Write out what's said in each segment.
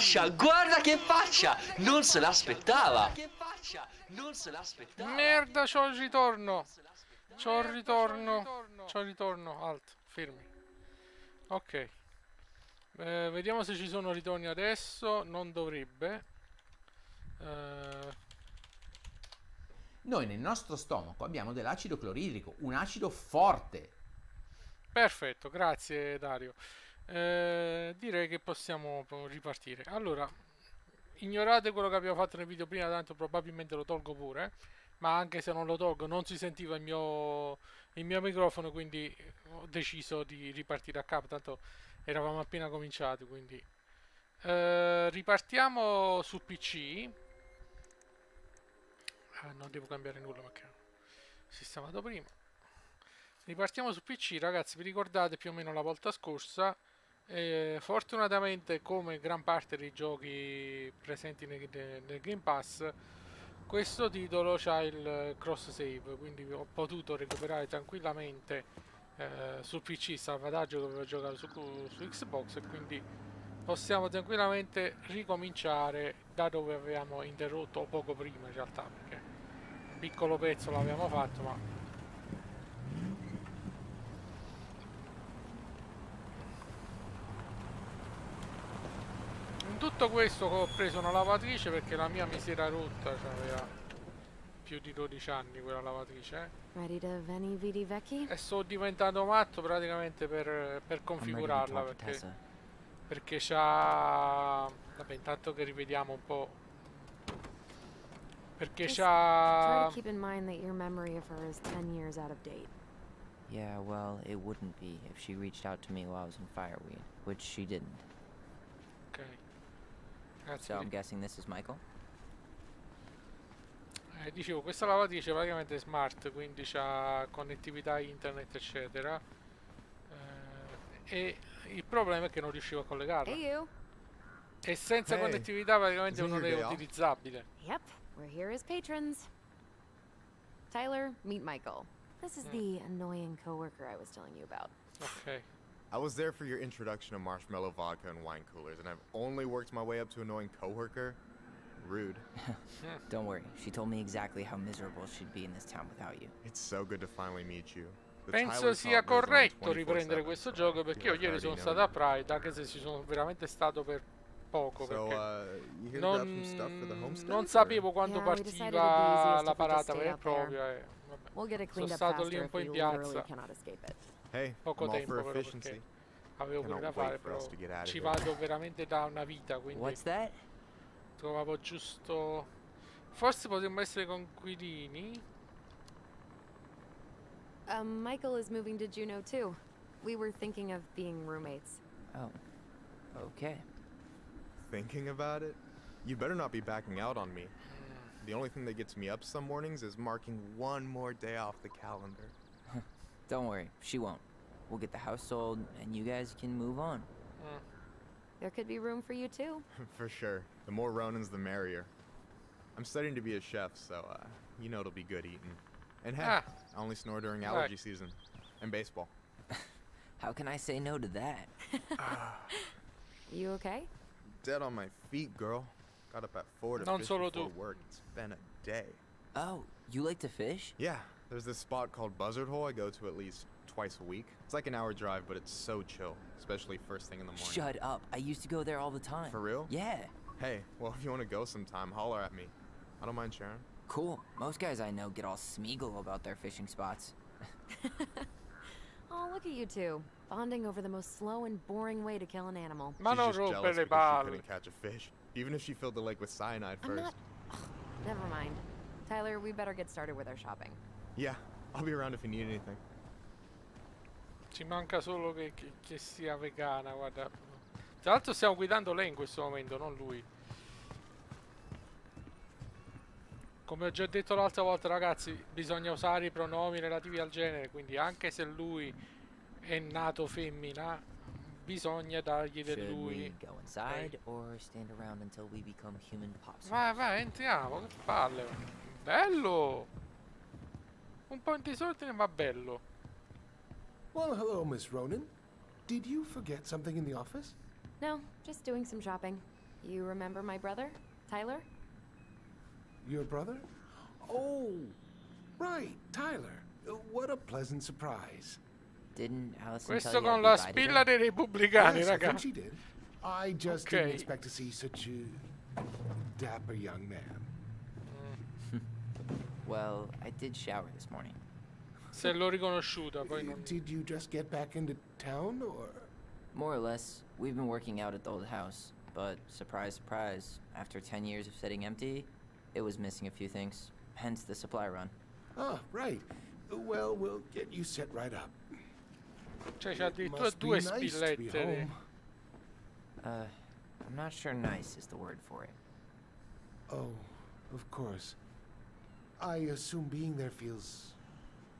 faccia! Guarda che faccia! Non se l'aspettava! Merda, c'ho il ritorno. C'ho il ritorno. C'ho il ritorno. Alt, fermi. Ok. Vediamo se ci sono ritorni adesso. Non dovrebbe. Noi nel nostro stomaco abbiamo dell'acido cloridrico, un acido forte. Perfetto, grazie Dario. Direi che possiamo ripartire. Allora, ignorate quello che abbiamo fatto nel video prima, tanto probabilmente lo tolgo pure. Ma anche se non lo tolgo non si sentiva il mio microfono, quindi ho deciso di ripartire a capo, tanto eravamo appena cominciati, quindi ripartiamo su PC. Non devo cambiare nulla perché ho sistemato prima. Ripartiamo su PC, ragazzi. Vi ricordate più o meno la volta scorsa? Fortunatamente, come gran parte dei giochi presenti nel Game Pass, questo titolo c'ha il cross save, quindi ho potuto recuperare tranquillamente sul PC il salvataggio che avevo giocato su Xbox, e quindi possiamo tranquillamente ricominciare da dove avevamo interrotto poco prima, in realtà, perché un piccolo pezzo l'abbiamo fatto, ma in tutto questo ho preso una lavatrice perché la mia mi si era rotta, cioè aveva più di 12 anni quella lavatrice. Ready to veni vidi vecchi? E sono diventato matto praticamente per configurarla, perché c'ha... Vabbè, intanto che rivediamo un po'. Perché Try c'ha... to keep in mind that your memory of her is 10 years out of date. Yeah, well, it wouldn't be if she reached out to me while I was in Fireweed, which she didn't. Ok. Grazie. So I'm guessing this is Michael? Dicevo, questa lavatrice praticamente è smart, quindi c'ha connettività internet eccetera, e il problema è che non riuscivo a collegarla, Hey you. e senza connettività praticamente non è utilizzabile. Yep, we're here as patrons. Tyler, meet Michael. This is the annoying coworker I was telling you about. Ok. I was there for your introduction of marshmallow vodka and wine coolers, and I've only worked my way up to annoying coworker. Rude. Don't worry, she told me exactly how miserable she'd be in this town without you. It's so good to finally meet you. The Penso Tyler sia Talk goes on corretto riprendere 24/7, questo so gioco, perché io you ieri sono already stato know a Pride, anche se ci sono veramente stato per poco, So, perché you here to grab some stuff for the homestead? non sapevo quando Yeah, we decided it'd be partiva easiest la if we just parata stayed vera e out there. propria, e vabbè. We'll get it Sono cleaned up stato lì faster un if po' in you literally piazza, cannot escape it. Hey, poco I'm all tempo for però, efficiency. perché avevo quello da Cannot wait fare, for però us to get out of ci here. vado veramente da una vita, quindi What's that? trovavo giusto... Forse potremmo essere conquilini. Michael is moving to Juneau too. We were thinking of being roommates. Oh, okay. Thinking about it? You better not be backing out on me. The only thing that gets me up some mornings is marking one more day off the calendar. Don't worry, she won't. We'll get the house sold, and you guys can move on. There could be room for you too. For sure. The more Ronins, the merrier. I'm studying to be a chef, so, you know it'll be good eating. And hey, I only snore during allergy season. And baseball. How can I say no to that? You okay? Dead on my feet, girl. Got up at 4 to Non fish solo before tu. work. It's been a day. Oh, you like to fish? Yeah, there's this spot called Buzzard Hole I go to at least twice a week. It's like an hour drive, but it's so chill, especially first thing in the morning. Shut up. I used to go there all the time. For real? Yeah. Hey, well, if you want to go sometime, holler at me. I don't mind sharing. Cool. Most guys I know get all smeagol about their fishing spots. Oh, look at you two. Bonding over the most slow and boring way to kill an animal. Ma She's non just rompere jealous le because she palle. couldn't catch a fish, even if she filled the lake with cyanide I'm first. not... Ugh, never mind. Tyler, we better get started with our shopping. Yeah, I'll be around if you need anything. Ci manca solo che sia vegana, guarda. Tra l'altro stiamo guidando lei in questo momento, non lui. Come ho già detto l'altra volta, ragazzi, bisogna usare i pronomi relativi al genere, quindi anche se lui è nato femmina, bisogna dargli del Should lui. we go inside or stand around until we become human pops? Vai, vai, entriamo, che palle. Bello! Un po' in disordine, ma bello. Well, hello, Miss Ronan. Did you forget something in the office? No, just doing some shopping. You remember my brother, Tyler? Your brother? Oh, right, Tyler. What a pleasant surprise. Didn't Allison tell Questo you con I'd la be by spilla today? dei repubblicani, Yes, I raga. think she did. I just didn't Okay. expect to see such a dapper young man. Well, I did shower this morning. Se l'ho riconosciuta, poi non... Did you just get back into town, or? More or less, we've been working out at the old house, but surprise, surprise, after 10 years of sitting empty, it was missing a few things, hence the supply run. Ah, right. Well, we'll get you set right up. Cioè, c'ha addirittura Must be due nice to be spillette. home. I'm not sure nice is the word for it. Oh, of course. I assume being there feels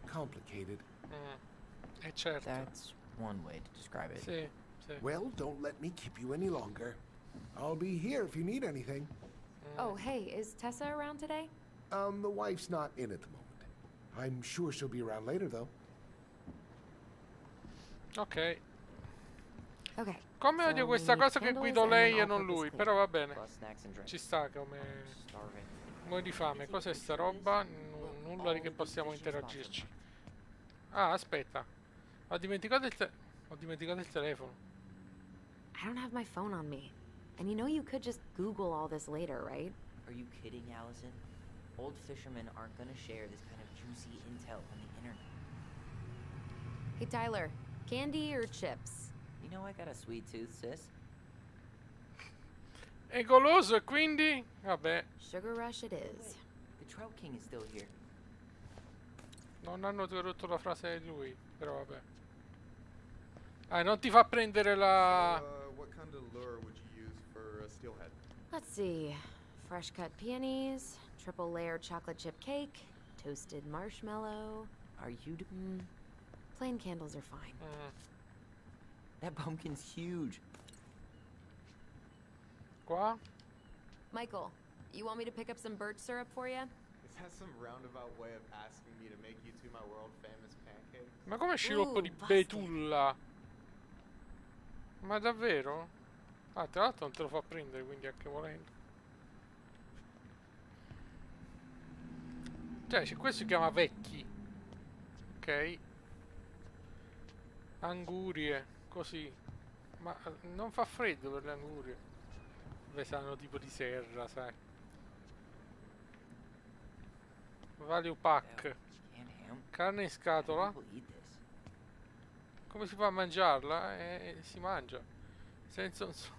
complicated. Certo. That's one way to describe it. Sì, sì. Well, don't let me keep you any longer. I'll be here if you need anything. Oh, hey, is Tessa around today? The wife's not in at the moment. I'm sure she'll be around later, though. Ok. Okay. Come So odio we questa need cosa che candles guido and then lei e I'll non put this lui, clean. però va bene. Plus snacks and drinks. Ci sta come... Starving. Muoio di fame. Cos'è sta roba? Nulla di che possiamo interagirci. Ah, aspetta. Ho dimenticato il telefono. I don't have my phone on me. And you know you could just Google all this later, right? Are you kidding, Allison? Old fishermen aren't gonna share this kind of juicy intel on the internet. Hey, Tyler, candy or chips? You know I got a sweet tooth, sis. È goloso e quindi... Vabbè, Sugar Rush it is. The Trout King is still here. non hanno rotto la frase di lui, però vabbè. Ah, non ti fa prendere la... What kind of lure would you use for steelhead? Let's see. Fresh cut peonies, triple layer chocolate chip cake, toasted marshmallow. Are you... Plain candles are fine. That pumpkin's huge. Qua? Michael, you want me to pick up some birch syrup for you? Is that some roundabout way of asking me to make you two my world famous pancakes? Ma come sciroppo di busted. betulla? Ma davvero? Ah, tra l'altro non te lo fa prendere, quindi anche volendo. Cioè, questo si chiama vecchi. Ok. Angurie, così. Ma non fa freddo per le angurie. Beh, saranno tipo di serra, sai. Value pack. Canned ham. Carne in How scatola. do people eat this? Come si fa a mangiarla? Si mangia. Senza un so.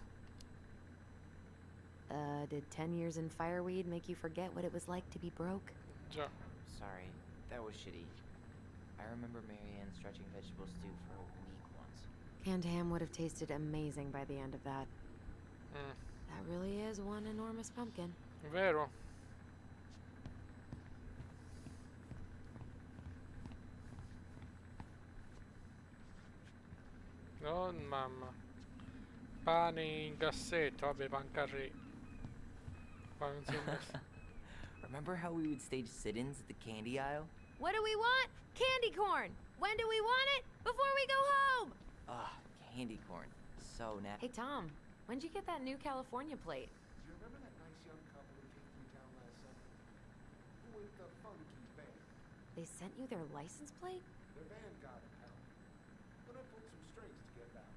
Did 10 years in fireweed make you forget what it was like to be broke? Già. Sorry, that was shitty. I remember Marianne stretching vegetable stew for a week once. Canned ham would have tasted amazing by the end of that. That really is one enormous pumpkin. Vero? Oh mamma. Pane in cassetto, vabbè, pancarré. Qua non si è messo. Remember how we would stage sit-ins at the candy aisle? What do we want? Candy corn! When do we want it? Before we go home! Ah, candy corn. So Hey, Tom, when'd you get that new California plate? Do you remember that nice young couple who came through town last summer? With the funky van. They sent you their license plate? Their van got impounded. But I pulled some strings to get it out.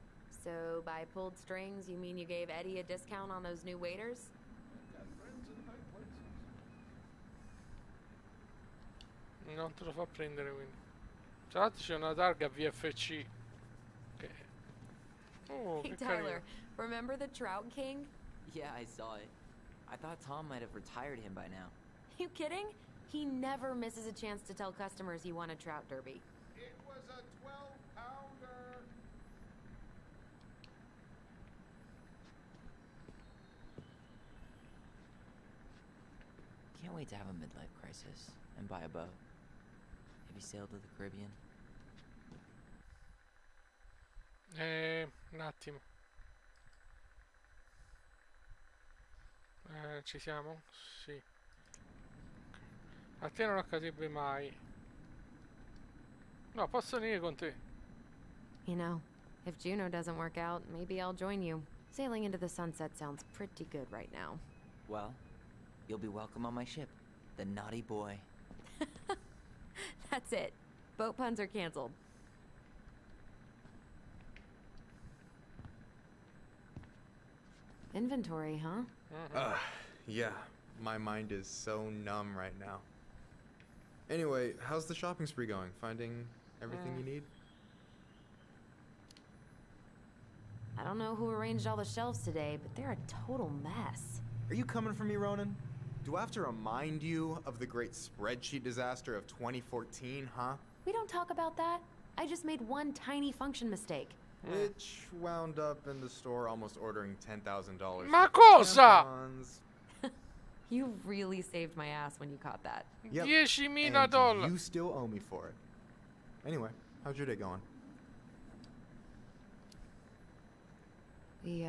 So, by pulled strings, you mean you gave Eddie a discount on those new waiters? I've got friends in high places. Non te lo fa prendere quindi. Tra l'altro c'è una targa VFC. Che... Oh, Hey, che Tyler, carino. remember the Trout King? yeah, I saw it. I thought Tom might have retired him by now. You kidding? He never misses a chance to tell customers he won a trout derby. It was a 12-pounder. Can't wait to have a midlife crisis and buy a boat. Maybe sail to the Caribbean. Un attimo. Ci siamo? Sì. A te non accadrebbe mai. No, posso venire con te. You know, if Juno doesn't work out, maybe I'll join you. Sailing into the sunset sounds pretty good right now. Well, you'll be welcome on my ship, the Naughty Boy. That's it. Boat puns are canceled. Inventory, huh? Yeah. My mind is so numb right now. Anyway, how's the shopping spree going? Finding everything you need? I don't know who arranged all the shelves today, but they're a total mess. Are you coming for me, Ronan? Do I have to remind you of the great spreadsheet disaster of 2014, huh? We don't talk about that. I just made one tiny function mistake. Which wound up in the store almost ordering $10,000. Ma worth of cosa? tampons. You really saved my ass when you caught that. Yep. $10.000. And you still owe me for it. Anyway, how's your day going? We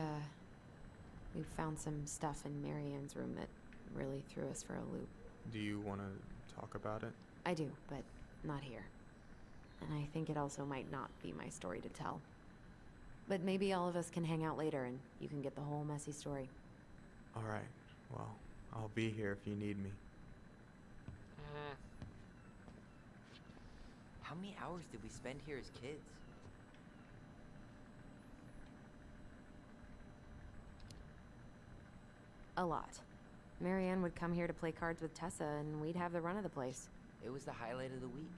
found some stuff in Marianne's room that really threw us for a loop. Do you want to talk about it? I do, but not here. And I think it also might not be my story to tell. But maybe all of us can hang out later and you can get the whole messy story. All right. Well, I'll be here if you need me. How many hours did we spend here as kids? A lot. Marianne would come here to play cards with Tessa and we'd have the run of the place. It was the highlight of the week.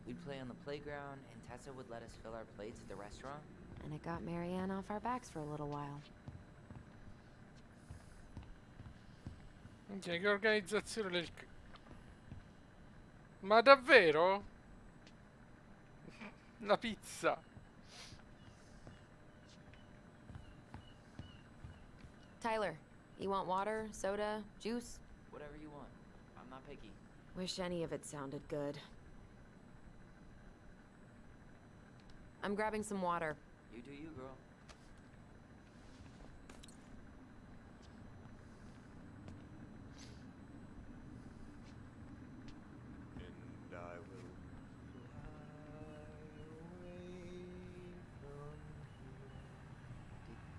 We'd play on the playground, and Tessa would let us fill our plates at the restaurant. And it got Marianne off our backs for a little while. Che organizzazione del... Ma davvero? La pizza. Tyler, you want water, soda, juice? Whatever you want. I'm not picky. Wish any of it sounded good. I'm grabbing some water. You do you, girl. And I will fly away from here.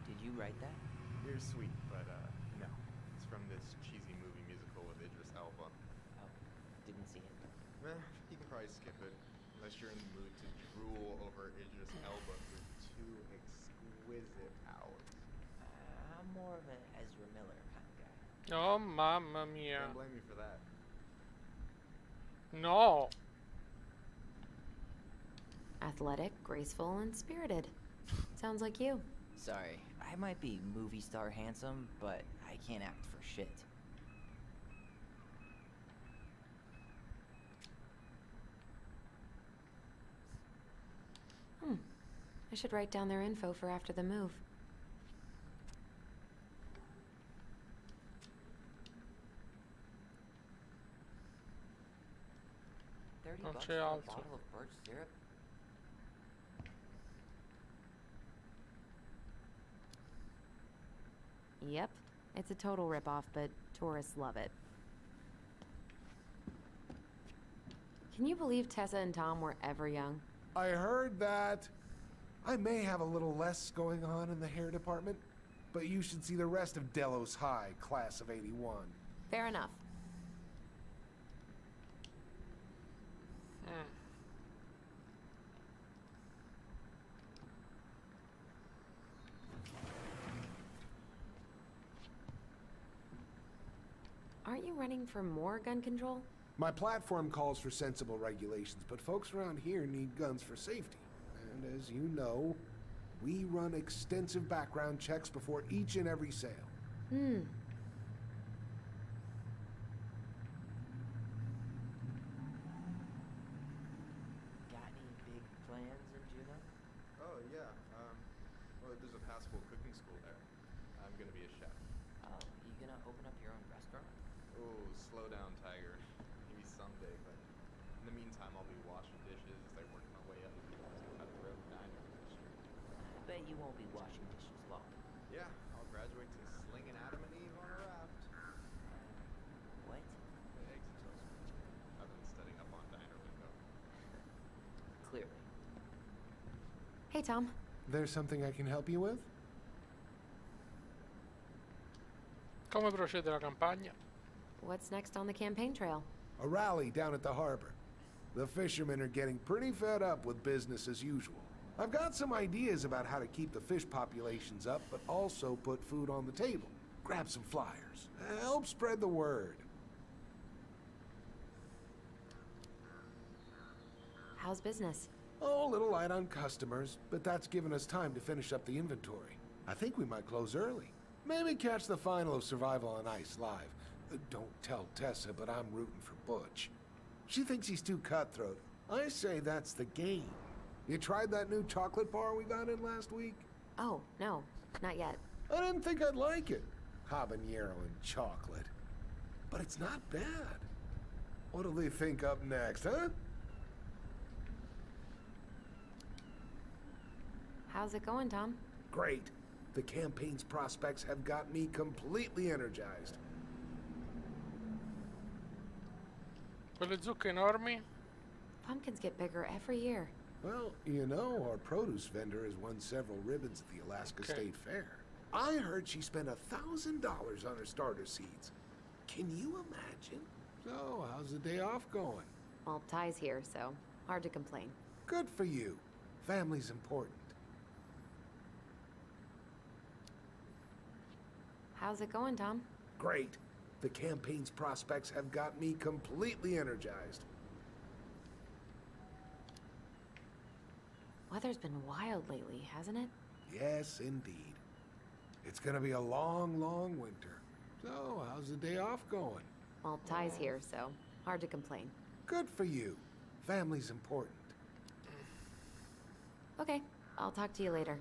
Did you write that? You're sweet, but no. It's from this cheesy movie musical with Idris Elba. Oh, didn't see it. You can probably skip it, unless you're in the mood to drool over Idris Elba for 2 exquisite hours. I'm more of an Ezra Miller kind of guy. Oh, mamma mia. Don't blame me for that. No. Athletic, graceful, and spirited. Sounds like you. Sorry, I might be movie star handsome, but I can't act for shit. I should write down their info for after the move. $30 c'è for a altro. bottle of birch syrup? Yep, it's a total ripoff, but tourists love it. Can you believe Tessa and Tom were ever young? I heard that. I may have a little less going on in the hair department, but you should see the rest of Delos High, class of '81. Fair enough. Aren't you running for more gun control? My platform calls for sensible regulations, but folks around here need guns for safety. And as you know, we run extensive background checks before each and every sale. Got any big plans in Juneau? Oh, yeah. Well, there's a passable cooking school there. I'm gonna be a chef. Oh, you gonna open up your own restaurant? Oh, slow down, Tiger. Maybe someday, but in the meantime, I'll be washing dishes as I work my way up to cutthroat diner industry. I bet you won't be washing dishes long. Yeah, I'll graduate to slinging Adam and Eve on a raft. What? Eggs and toast. I've been studying up on diner lingo. Clearly. Hey, Tom. There's something I can help you with? Come procede la campagna? What's next on the campaign trail? A rally down at the harbor. The fishermen are getting pretty fed up with business as usual. I've got some ideas about how to keep the fish populations up, but also put food on the table. Grab some flyers. Help spread the word. How's business? Oh, a little light on customers, but that's given us time to finish up the inventory. I think we might close early. Maybe catch the final of Survival on Ice live. Don't tell Tessa, but I'm rooting for Butch. She thinks he's too cutthroat. I say that's the game. You tried that new chocolate bar we got in last week? Oh, no, not yet. I didn't think I'd like it. Habanero and chocolate. But it's not bad. What'll they think up next, huh? How's it going, Tom? Great. The campaign's prospects have got me completely energized. Quelle zucche enormi? Pumpkins get bigger every year. Well, you know, our produce vendor has won several ribbons at the Alaska State Fair. I heard she spent $1,000 on her starter seeds. Can you imagine? So, how's the day off going? Well, Ty's here, so hard to complain. Good for you. Family's important. How's it going, Tom? Great. The campaign's prospects have got me completely energized. Weather's been wild lately, hasn't it? Yes, indeed. It's gonna be a long, long winter. So, how's the day off going? Well, Ty's here, so hard to complain. Good for you. Family's important. Okay, I'll talk to you later.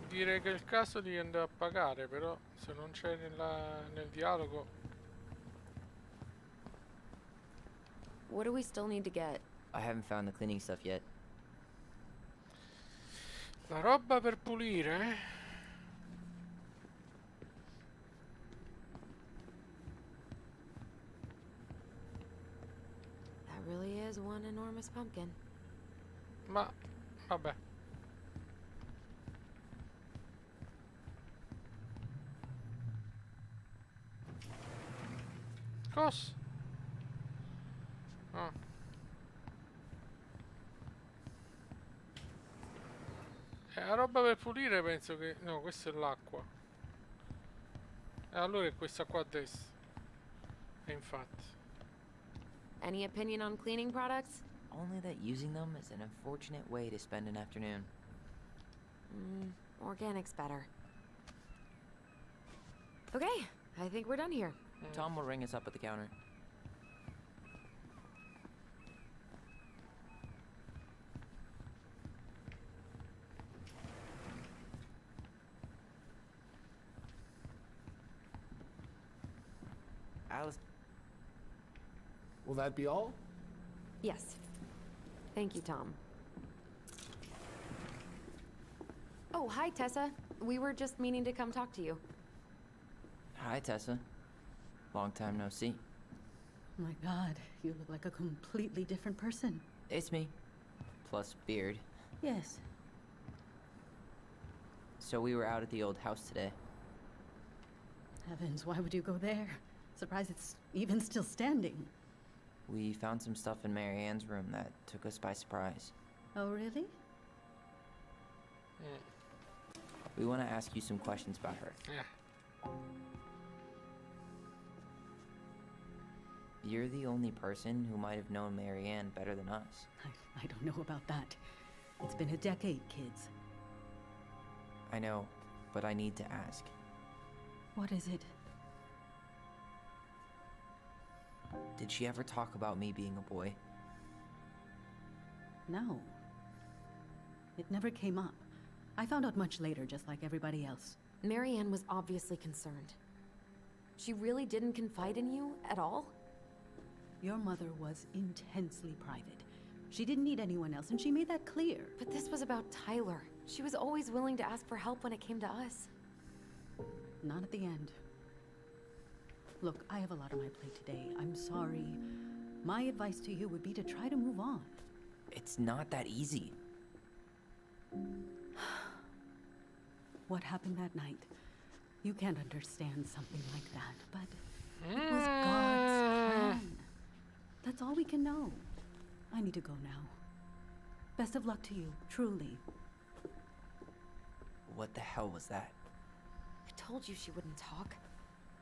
Direi che è il caso di andare a pagare, però se non c'è nel dialogo. What do we still need to get? I haven't found the cleaning stuff yet. La roba per pulire, eh? That really is one enormous pumpkin. Ma vabbè. Cosa? Ah. La roba per pulire penso che... No, questa è l'acqua. E allora è questa qua a destra. E infatti. Any opinion on cleaning products? Only that using them is an unfortunate way to spend an afternoon. Organic's better. Okay, I think we're done here. Tom will ring us up at the counter. Alice. Will that be all? Yes. Thank you, Tom. Oh, hi, Tessa. We were just meaning to come talk to you. Hi, Tessa. Long time no see. My God, you look like a completely different person. It's me. Plus beard. Yes. So we were out at the old house today. Heavens, why would you go there? Surprised it's even still standing. We found some stuff in Mary Ann's room that took us by surprise. Oh, really? We want to ask you some questions about her. Yeah. You're the only person who might have known Mary Ann better than us. I don't know about that. It's been a decade, kids. I know, but I need to ask. What is it? Did she ever talk about me being a boy? No. It never came up. I found out much later, just like everybody else. Mary Ann was obviously concerned. She really didn't confide in you at all? Your mother was intensely private. She didn't need anyone else, and she made that clear. But this was about Tyler. She was always willing to ask for help when it came to us. Not at the end. Look, I have a lot on my plate today. I'm sorry. My advice to you would be to try to move on. It's not that easy. what happened that night. You can't understand something like that, but it was God's plan. That's all we can know. I need to go now. Best of luck to you, truly. What the hell was that? I told you she wouldn't talk.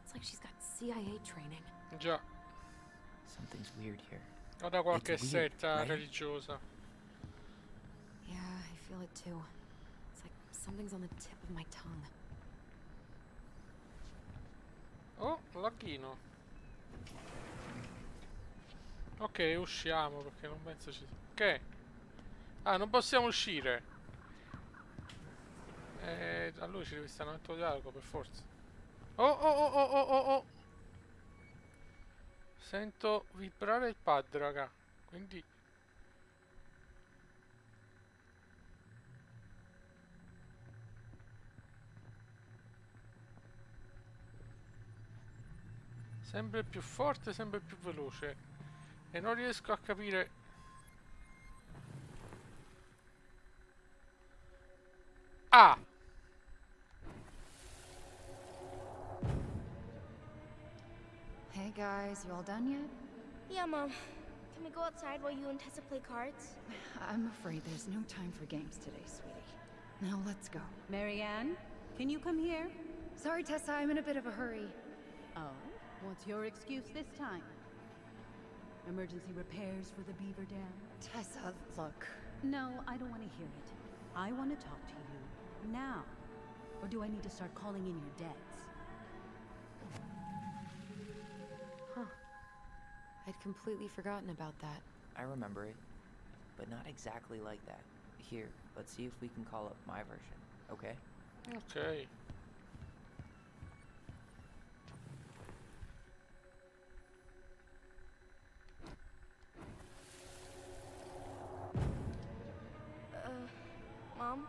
It's like she's got CIA training. Già, Something's weird here. ho da qualche It's weird, setta right? religiosa. Yeah, I feel it too. It's like something's on the tip of my tongue. Oh, lacchino. Ok, usciamo perché non penso ci sia. Ok. Ah, non possiamo uscire. A lui ci deve stare un altro dialogo per forza. Oh, oh, oh, oh, oh, oh, oh. Sento vibrare il pad, raga. Quindi... sempre più forte, sempre più veloce. E non riesco a capire... Ah! Hey guys, you all done yet? Yeah, Mom. Can we go outside while you and Tessa play cards? I'm afraid there's no time for games today, sweetie. Now let's go. Marianne, can you come here? Sorry, Tessa, I'm in a bit of a hurry. Oh, what's your excuse this time? Emergency repairs for the beaver dam? Tessa, look. No, I don't want to hear it. I want to talk to you now. Or do I need to start calling in your debts? Huh. I'd completely forgotten about that. I remember it, but not exactly like that. Here, let's see if we can call up my version, okay? Ok. Mom?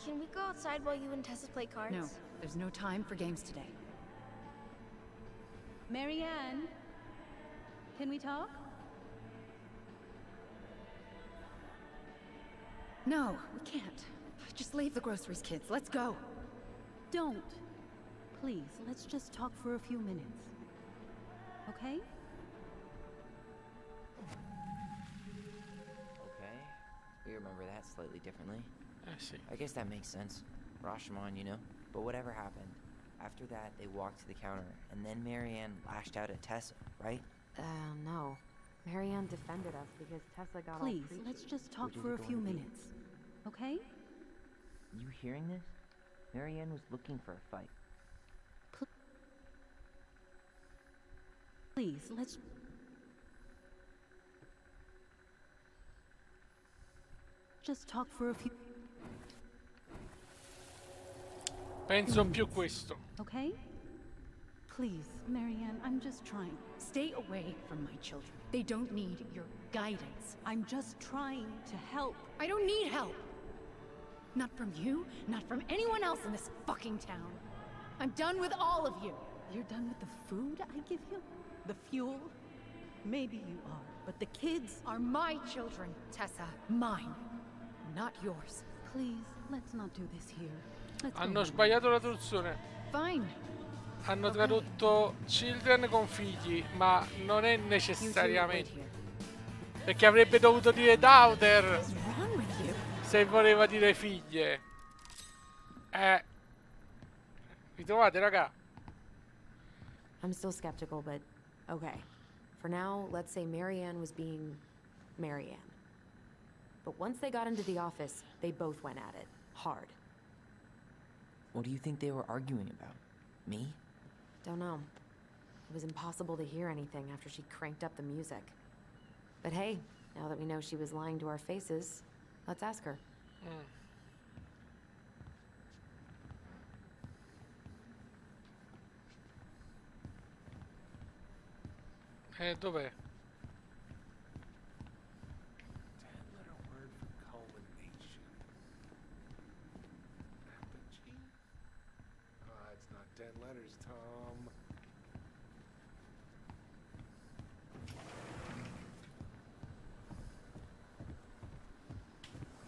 Can we go outside while you and Tessa play cards? No, there's no time for games today. Marianne, can we talk? No, we can't. Just leave the groceries, kids. Let's go. Don't. Please, let's just talk for a few minutes. Okay? Okay. We remember that slightly differently. Sì. I guess that makes sense. Rashomon, you know? But whatever happened, after that they walked to the counter, and then Marianne lashed out at Tessa, right? No. Marianne defended us because Tessa got Please, all preachy. let's just talk What is for it a going few to be? minutes. Okay? You hearing this? Marianne was looking for a fight. Please, let's... just talk for a few... Penso più questo. Okay? Please, Marianne, I'm just trying. Stay away from my children. They don't need your guidance. I'm just trying to help. I don't need help. Not from you, not from anyone else in this fucking town. I'm done with all of you. You're done with the food I give you? The fuel? Maybe you are, but the kids... Are my children, Tessa. Mine. Not yours. Please, let's not do this here. Let's go Hanno home. sbagliato la traduzione. Fine. Hanno tradotto children con figli, ma non è You two wait necessariamente. here. Perché avrebbe dovuto dire daughter What's wrong with you? se voleva dire figlie. Vi trovate, raga? I'm still skeptical, but okay. For now, let's say Marianne was being Marianne. But once they got into the office, they both went at it. Hard. What do you think they were arguing about? Me? Don't know. It was impossible to hear anything after she cranked up the music. But hey, now that we know she was lying to our faces, let's ask her. Dov'è? 10-letter word for culmination. Apogee? It's not 10 letters, Tom.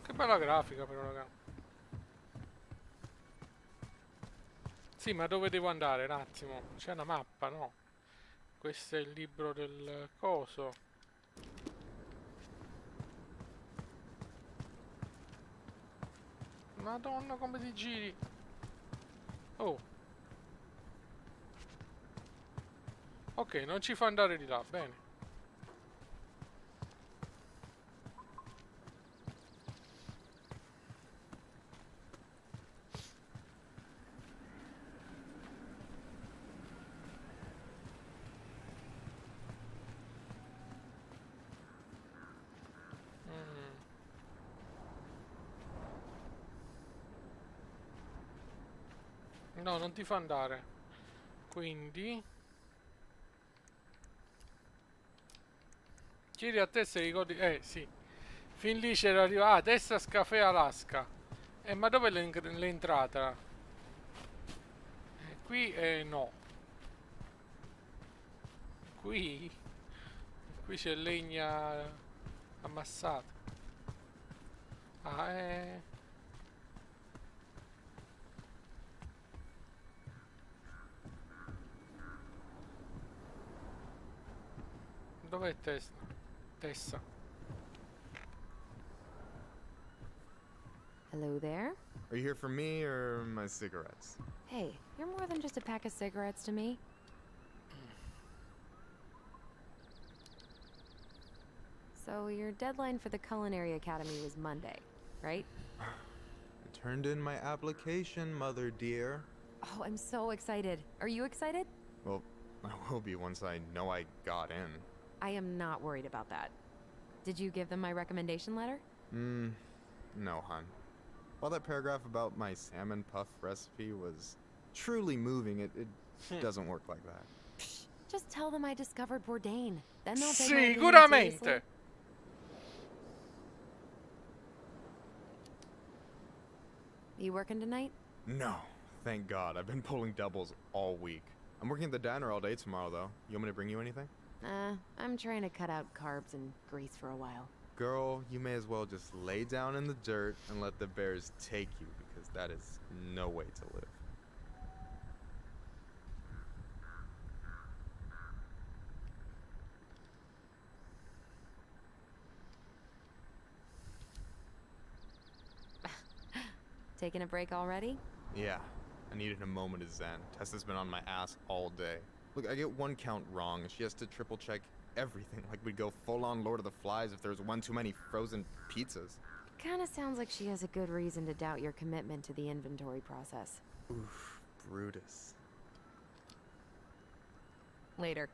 Che bella grafica però, raga. Sì, ma dove devo andare? Un attimo. C'è una mappa, no? Questo è il libro del coso. Madonna, come ti giri? Oh. Ok, non ci fa andare di là, bene. No, non ti fa andare. Quindi chiedi a te se ricordi. Sì. Fin lì c'era arrivato. Ah, destra Caffè Alaska. Ma dove è l'entrata? Qui no. Qui c'è legna ammassata. Ah, dov'è Tessa? Hello there? Are you here for me or my cigarettes? Hey, you're more than just a pack of cigarettes to me. So your deadline for the Culinary Academy was Monday, right? I turned in my application, mother dear. Oh, I'm so excited. Are you excited? Well, I will be once I know I got in. I am not worried about that. Did you give them my recommendation letter? No, hon. While that paragraph about my salmon puff recipe was truly moving, it doesn't work like that. Psh, just tell them I discovered Bourdain. Then they'll take my opinion Sicuramente. seriously. You working tonight? No, thank God. I've been pulling doubles all week. I'm working at the diner all day tomorrow, though. You want me to bring you anything? I'm trying to cut out carbs and grease for a while. Girl, you may as well just lay down in the dirt and let the bears take you, because that is no way to live. Taking a break already? Yeah, I needed a moment of zen. Tessa's been on my ass all day. Look, I get one count wrong, and she has to triple check everything, like we'd go full-on Lord of the Flies if there was one too many frozen pizzas. Kinda sounds like she has a good reason to doubt your commitment to the inventory process. Oof, Brutus. Later.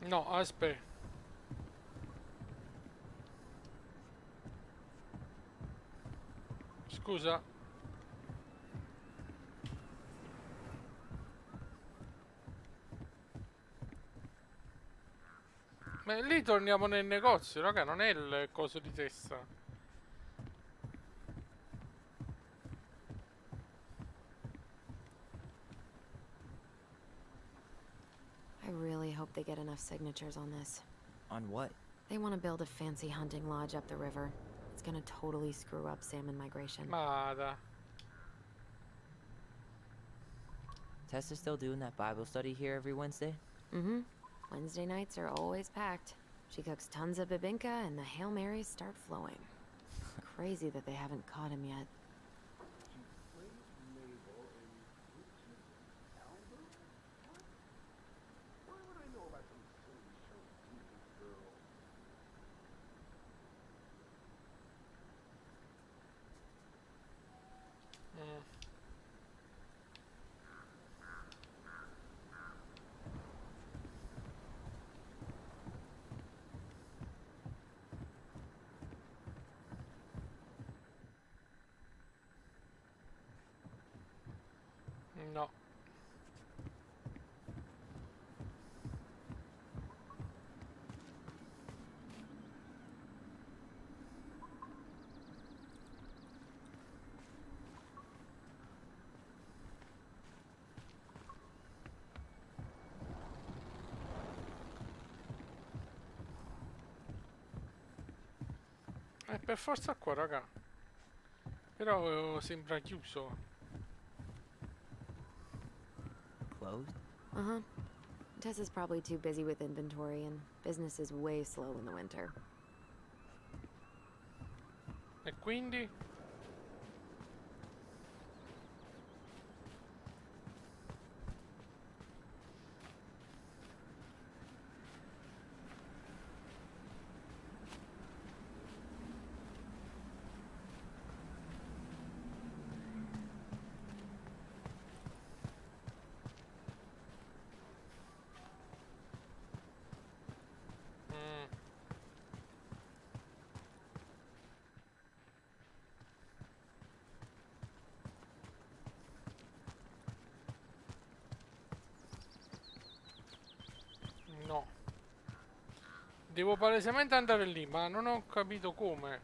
No, aspetta. Scusa. Ma lì torniamo nel negozio, raga, non è il coso di Tessa. I really hope they get enough signatures on this. On what? They want to build a fancy hunting lodge up the river. It's gonna totally screw up salmon migration. Mada. Tessa's still doing that Bible study here every Wednesday? Mm-hmm. Wednesday nights are always packed. She cooks tons of bibinka and the Hail Marys start flowing. Crazy that they haven't caught him yet. È per forza qua, raga. Però sembra chiuso. Closed? Uh-huh. Tessa's probably too busy with inventory, and business is way slow in the winter. E quindi? No. Devo palesemente andare lì, ma non ho capito come.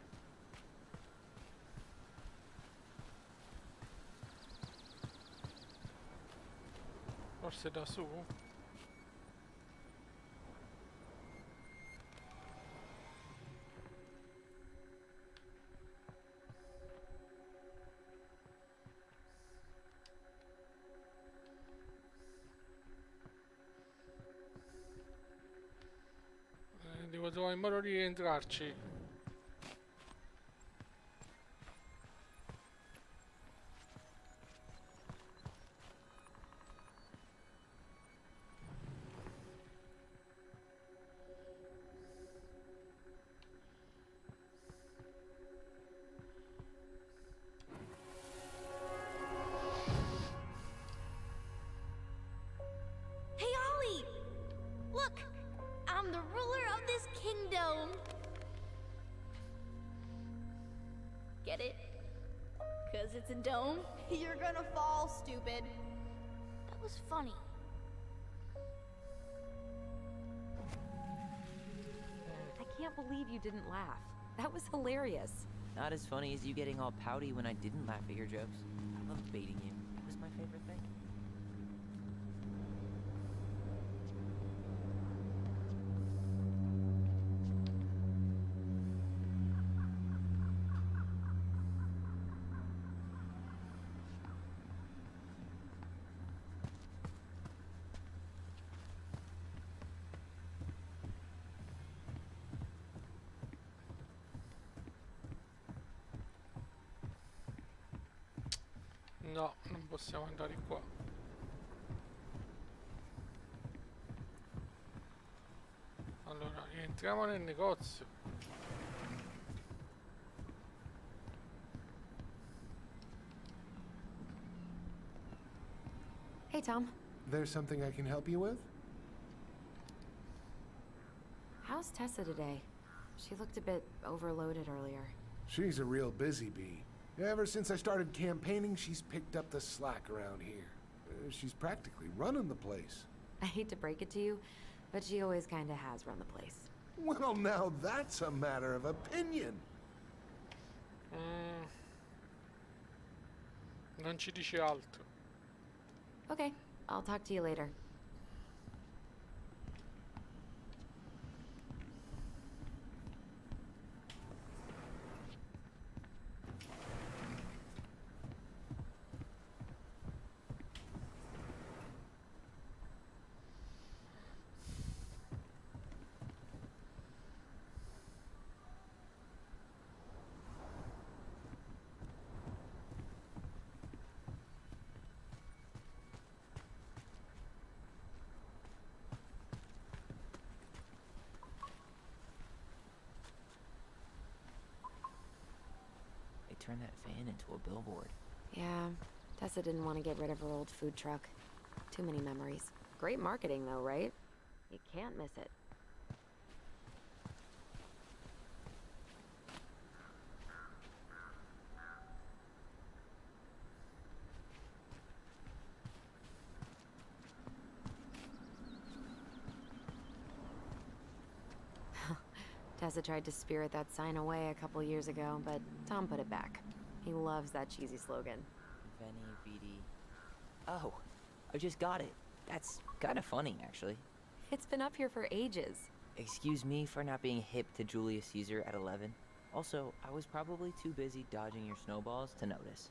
Forse da su? Devo trovare il modo di rientrarci. Hey, Ollie! Look! I'm the ruler of this kingdom! Get it? 'Cause it's a dome? You're gonna fall, stupid. That was funny. I can't believe you didn't laugh. That was hilarious. Not as funny as you getting all pouty when I didn't laugh at your jokes. I love baiting you. It was my favorite thing. No, non possiamo andare qua. Allora, rientriamo nel negozio. Hey, Tom. There's something I can help you with? How's Tessa today? She looked a bit overloaded earlier. She's a real busy bee. Ever since I started campaigning, she's picked up the slack around here. She's practically running the place. I hate to break it to you, but she always kinda has run the place. Well, now that's a matter of opinion. Non ci dice altro. Okay, I'll talk to you later. Turn that van into a billboard. Yeah, Tessa didn't want to get rid of her old food truck. Too many memories. Great marketing though, right? You can't miss it. Tessa tried to spirit that sign away a couple years ago, but Tom put it back. He loves that cheesy slogan. Veni Vidi. Oh, I just got it. That's kind of funny, actually. It's been up here for ages. Excuse me for not being hip to Julius Caesar at 11. Also, I was probably too busy dodging your snowballs to notice.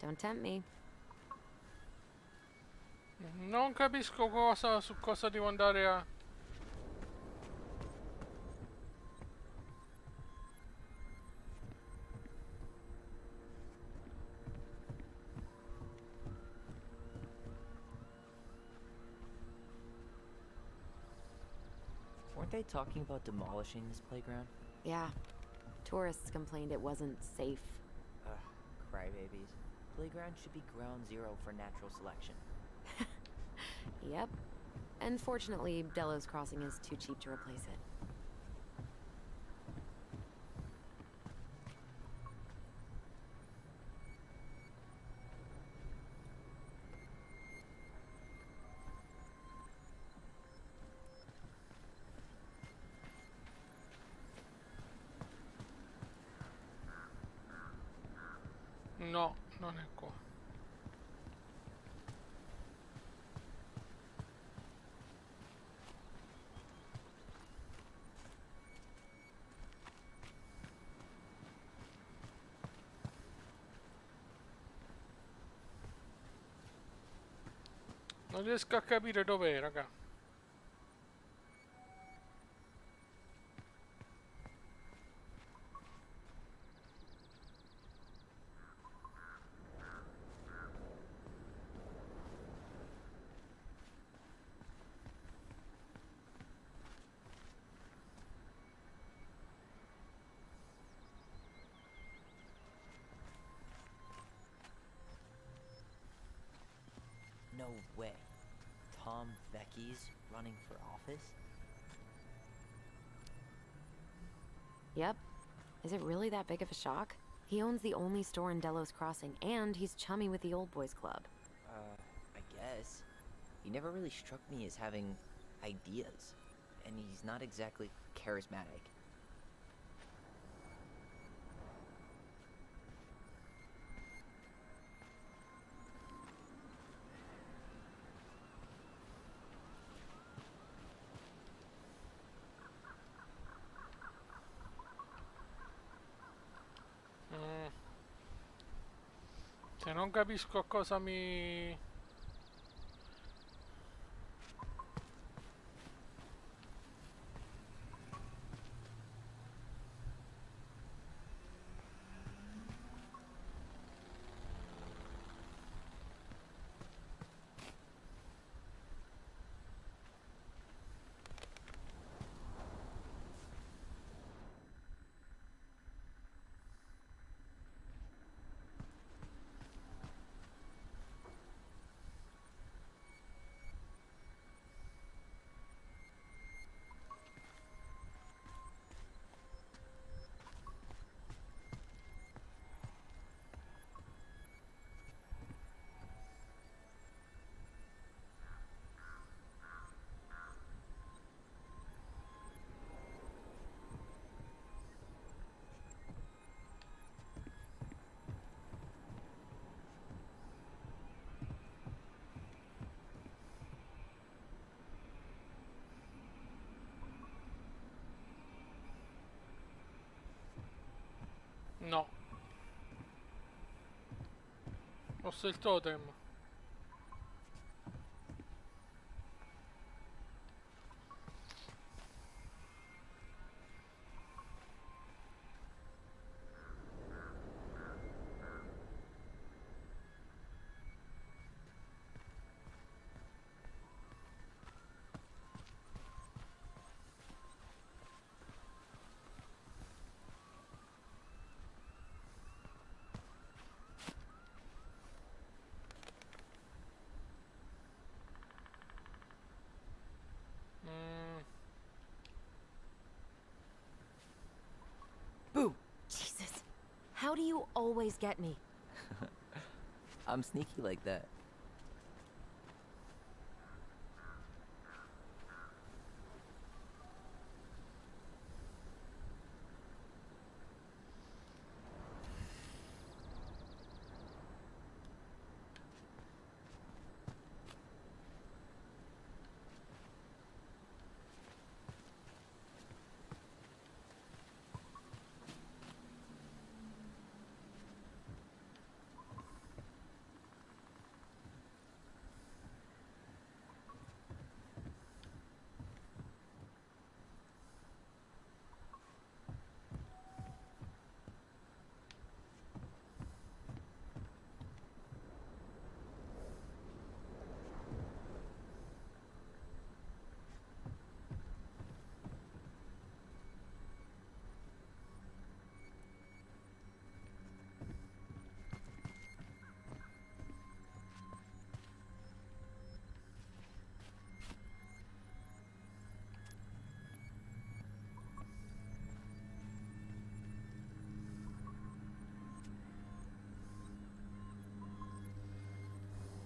Don't tempt me. Non capisco su cosa devo andare a... Weren't they talking about demolishing this playground? Yeah. Tourists complained it wasn't safe. Ugh, crybabies. Playground should be ground zero for natural selection. Yep. And fortunately, Delos Crossing is too cheap to replace it. No, non è qua. Non riesco a capire dov'è, raga. No way. Tom Vecchi's running for office? Yep. Is it really that big of a shock? He owns the only store in Delos Crossing, and he's chummy with the Old Boys Club. I guess. He never really struck me as having ideas, and he's not exactly charismatic. Cioè, non capisco cosa mi... No. Posso il totem. Boo! Jesus. How do you always get me? I'm sneaky like that.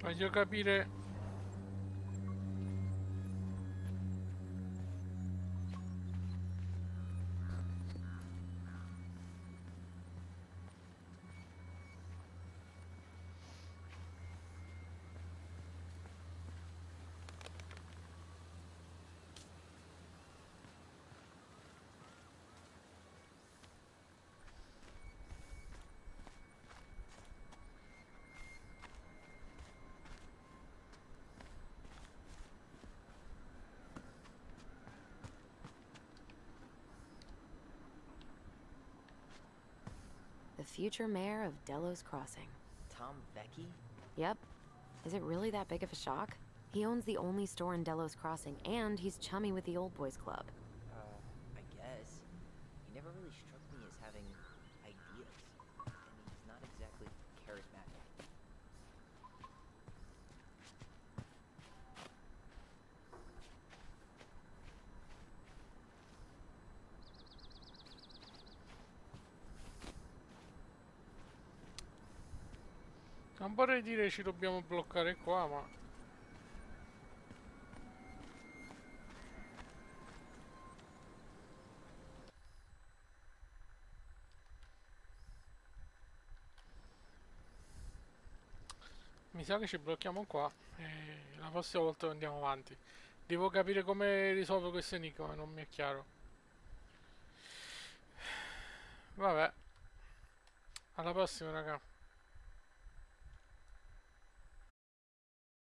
Voglio capire. The future mayor of Delos Crossing. Tom Vecchi? Yep. Is it really that big of a shock? He owns the only store in Delos Crossing, and he's chummy with the Old Boys Club. I guess. He never really struck me as having ideas. And he's not exactly charismatic. Non vorrei dire ci dobbiamo bloccare qua, ma... Mi sa che ci blocchiamo qua e la prossima volta andiamo avanti. Devo capire come risolvo questo enigma, non mi è chiaro. Vabbè. Alla prossima, raga.